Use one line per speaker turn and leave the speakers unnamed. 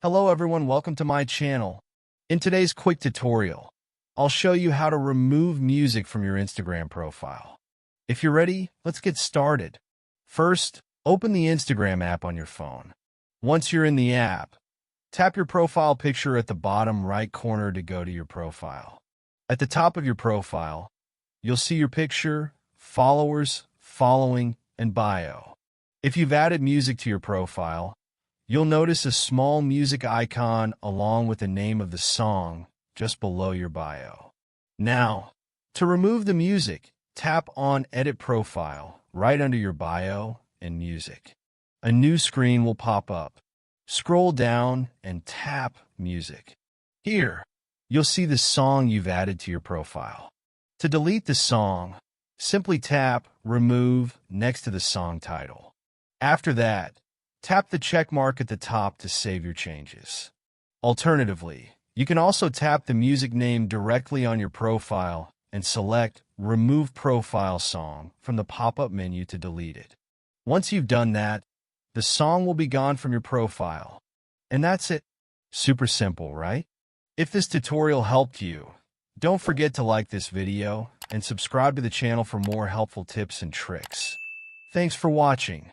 Hello everyone, welcome to my channel. In today's quick tutorial, I'll show you how to remove music from your Instagram profile. If you're ready, let's get started. First, open the Instagram app on your phone. Once you're in the app, tap your profile picture at the bottom right corner to go to your profile. At the top of your profile, you'll see your picture, followers, following, and bio. If you've added music to your profile, you'll notice a small music icon along with the name of the song just below your bio. Now, to remove the music, tap on Edit Profile right under your bio and music. A new screen will pop up. Scroll down and tap Music. Here, you'll see the song you've added to your profile. To delete the song, simply tap Remove next to the song title. After that, tap the check mark at the top to save your changes. Alternatively, you can also tap the music name directly on your profile and select Remove Profile Song from the pop-up menu to delete it. Once you've done that, the song will be gone from your profile. And that's it. Super simple, right? If this tutorial helped you, don't forget to like this video and subscribe to the channel for more helpful tips and tricks. Thanks for watching.